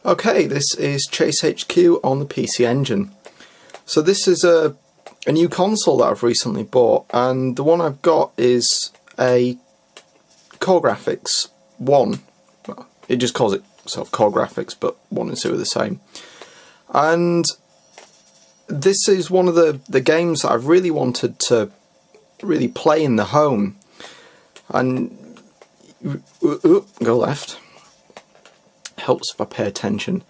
Okay, this is Chase H.Q on the PC Engine. So this is a new console that I've recently bought, and the one I've got is a Core Graphics 1. Well, it just calls itself Core Graphics, but 1 and 2 are the same. And this is one of the games that I've really wanted to really play in the home. And go left. Helps if I pay attention.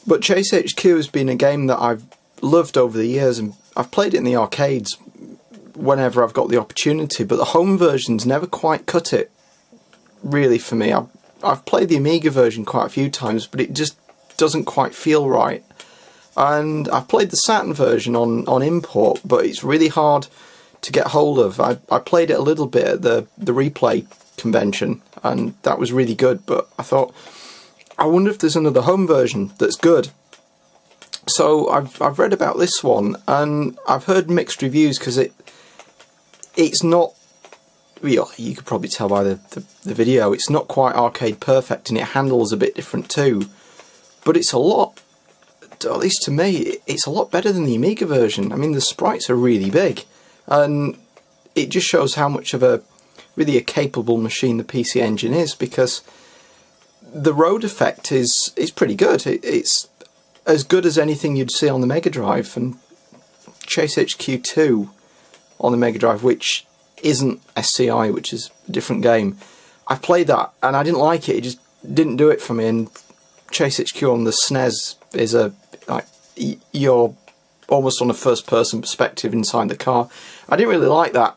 But Chase H.Q has been a game that I've loved over the years, and I've played it in the arcades whenever I've got the opportunity, but the home version's never quite cut it really for me. I've played the Amiga version quite a few times, but it just doesn't quite feel right. And I've played the Saturn version on import, but it's really hard to get hold of. I played it a little bit at the replay convention, and that was really good, but I thought, I wonder if there's another home version that's good. So I've read about this one, and I've heard mixed reviews because it's not, you could probably tell by the video, it's not quite arcade perfect, and it handles a bit different too. But it's a lot, at least to me, it's a lot better than the Amiga version. I mean, the sprites are really big, and it just shows how much of a really capable machine the PC Engine is, because the road effect is pretty good. It's as good as anything you'd see on the Mega Drive, and Chase H.Q. 2 on the Mega Drive, which isn't SCI, which is a different game. I played that and I didn't like it. It just didn't do it for me. And Chase H.Q. on the SNES is you're almost on a first-person perspective inside the car. I didn't really like that,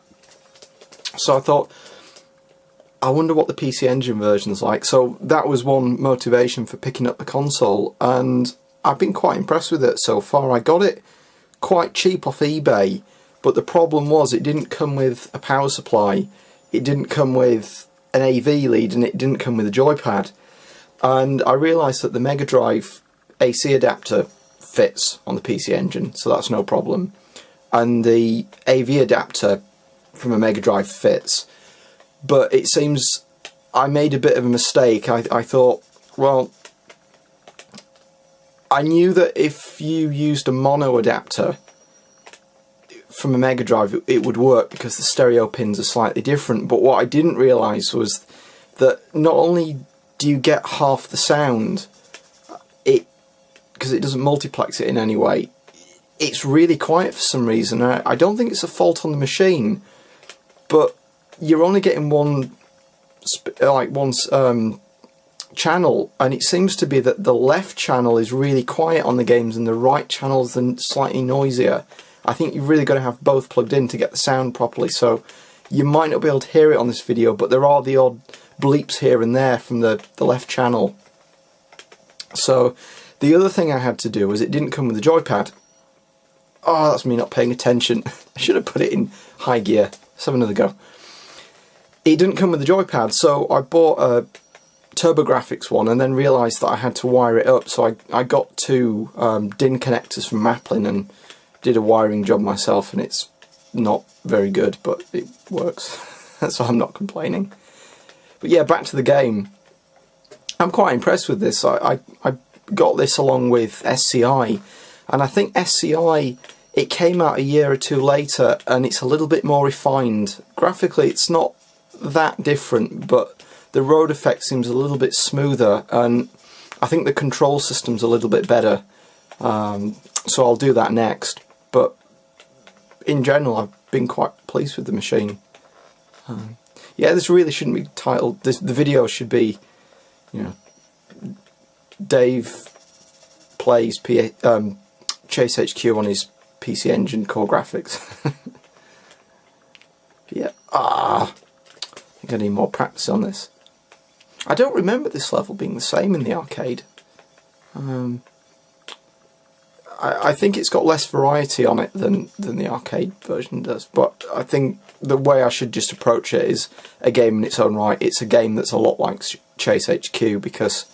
so I thought, I wonder what the PC Engine version's like. So that was one motivation for picking up the console, and I've been quite impressed with it so far. I got it quite cheap off eBay, but the problem was it didn't come with a power supply, it didn't come with an AV lead, and it didn't come with a joypad. And I realised that the Mega Drive AC adapter fits on the PC Engine, so that's no problem. And the AV adapter from a Mega Drive fits. But it seems I made a bit of a mistake. I thought, well, I knew that if you used a mono adapter from a Mega Drive, it would work because the stereo pins are slightly different. But what I didn't realise was that not only do you get half the sound, because it doesn't multiplex it in any way, it's really quiet for some reason. I don't think it's a fault on the machine, but you're only getting one channel, and it seems to be that the left channel is really quiet on the games and the right channel is slightly noisier. I think you've really got to have both plugged in to get the sound properly, so you might not be able to hear it on this video, but there are the odd bleeps here and there from the left channel. So the other thing I had to do was it didn't come with a joypad. Oh, that's me not paying attention. I should have put it in high gear. Let's have another go. It didn't come with a joypad, so I bought a TurboGrafx one and then realised that I had to wire it up, so I got two DIN connectors from Maplin and did a wiring job myself, and it's not very good, but it works, so I'm not complaining. But yeah, back to the game. I'm quite impressed with this. I got this along with SCI, and I think SCI, it came out a year or two later, and it's a little bit more refined. Graphically, it's not that different, but the road effect seems a little bit smoother, and I think the control system's a little bit better, so I'll do that next. But in general, I've been quite pleased with the machine. Yeah, this really shouldn't be titled, the video should be, you know, Dave plays Chase HQ on his PC Engine Core Graphics. Yeah, I think I need more practice on this. I don't remember this level being the same in the arcade. I think it's got less variety on it than the arcade version does, but I think the way I should just approach it is a game in its own right. It's a game that's a lot like Chase HQ, because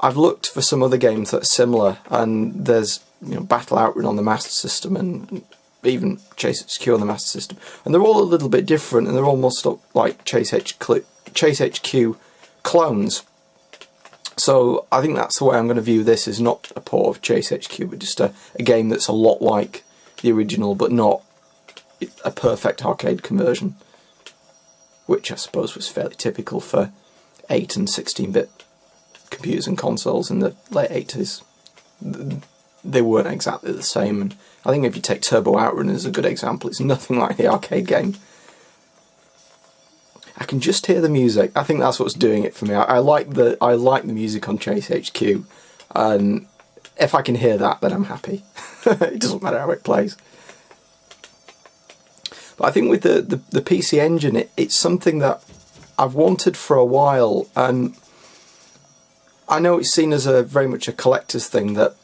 I've looked for some other games that are similar, and there's, you know, Battle Outrun on the Master System and even Chase HQ on the Master System, and they're all a little bit different, and they're almost like Chase HQ clones. So I think that's the way I'm going to view this, is not a port of Chase H.Q, but just a game that's a lot like the original, but not a perfect arcade conversion, which I suppose was fairly typical for 8 and 16-bit computers and consoles in the late 80s. They weren't exactly the same, and I think if you take Turbo Outrun as a good example, it's nothing like the arcade game. I can just hear the music. I think that's what's doing it for me. I like the music on Chase H.Q, and if I can hear that, then I'm happy. It doesn't matter how it plays. But I think with the PC Engine, it's something that I've wanted for a while, and I know it's seen as very much a collector's thing, that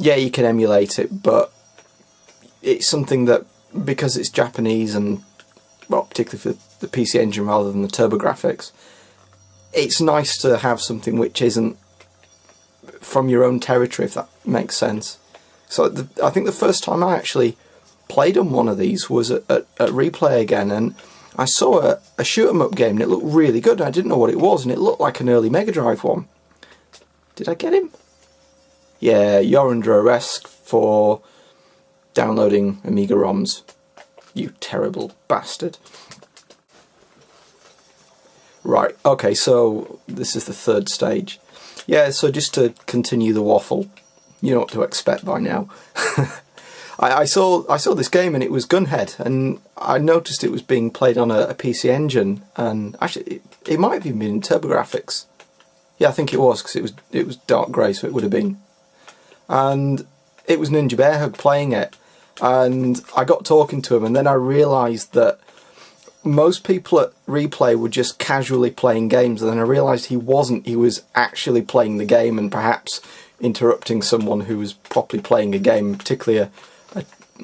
yeah, you can emulate it, but it's something that, because it's Japanese and, well, particularly for the PC Engine rather than the TurboGrafx, it's nice to have something which isn't from your own territory, if that makes sense. So I think the first time I actually played on one of these was at Replay again, and I saw a shoot-'em-up game and it looked really good. I didn't know what it was, and it looked like an early Mega Drive one. Did I get him? Yeah, you're under arrest for downloading Amiga ROMs. You terrible bastard. Right, okay, so this is the third stage. Yeah, so just to continue the waffle, you know what to expect by now. I saw this game and it was Gunhead, and I noticed it was being played on a PC Engine, and actually it might have even been in TurboGrafx. Yeah, I think it was, because it was dark grey, so it would have been. And it was Ninja Bearhug playing it, and I got talking to him, and then I realised that most people at Replay were just casually playing games, and then I realised he wasn't. He was actually playing the game, and perhaps interrupting someone who was properly playing a game, particularly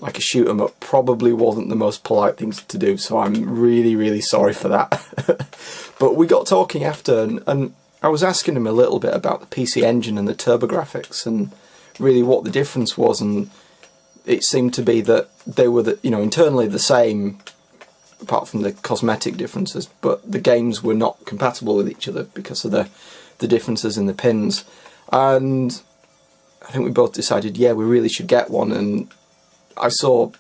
like a shoot 'em up, probably wasn't the most polite thing to do, so I'm really, really sorry for that. But we got talking after, and I was asking him a little bit about the PC Engine and the TurboGrafx, and really what the difference was, and it seemed to be that they were, internally the same, apart from the cosmetic differences, but the games were not compatible with each other because of the differences in the pins. And I think we both decided, yeah, we really should get one. And I saw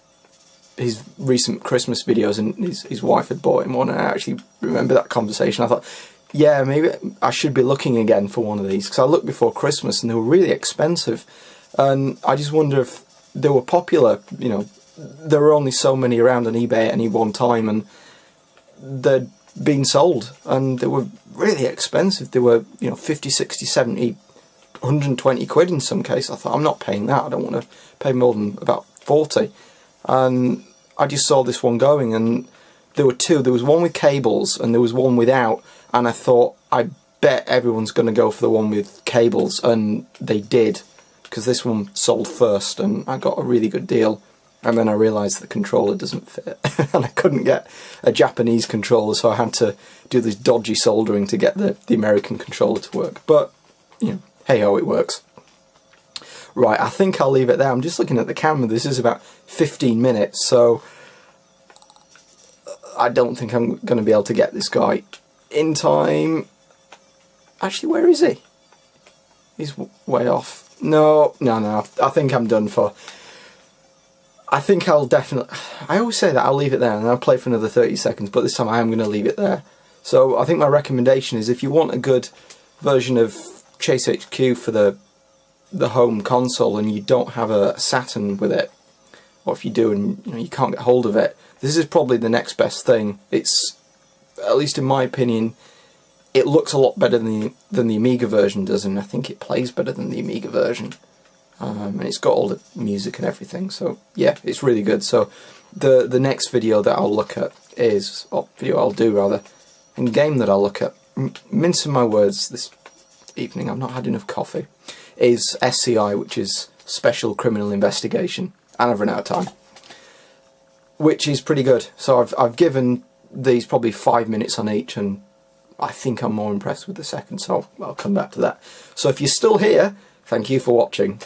his recent Christmas videos, and his wife had bought him one, and I actually remember that conversation. I thought, yeah, maybe I should be looking again for one of these, because I looked before Christmas and they were really expensive, and I just wonder if they were popular. There were only so many around on eBay at any one time, and they'd been sold, and they were really expensive. They were 50, 60, 70, 120 quid in some cases. I thought, I'm not paying that. I don't want to pay more than about 40. And I just saw this one going, and there were two. There was one with cables and there was one without, and I thought, I bet everyone's going to go for the one with cables, and they did, because this one sold first and I got a really good deal. And then I realised the controller doesn't fit, and I couldn't get a Japanese controller, so I had to do this dodgy soldering to get the American controller to work. But, hey ho, it works. Right, I think I'll leave it there. I'm just looking at the camera. This is about 15 minutes, so I don't think I'm going to be able to get this guy in time. Actually, where is he? He's way off. No. I think I'm done for. I think I'll definitely... I always say that I'll leave it there and I'll play for another 30 seconds, but this time I am going to leave it there. So I think my recommendation is, if you want a good version of Chase H.Q for the home console and you don't have a Saturn with it, or if you do and you can't get hold of it, this is probably the next best thing. It's, at least in my opinion, it looks a lot better than the Amiga version does, and I think it plays better than the Amiga version. And it's got all the music and everything, so yeah, it's really good. So the next video that I'll look at is, or video I'll do rather, and game that I'll look at, mincing my words this evening, I've not had enough coffee, is SCI, which is Special Criminal Investigation, and I've run out of time, which is pretty good. So I've given these probably 5 minutes on each, and I think I'm more impressed with the second, so I'll come back to that. So if you're still here, thank you for watching.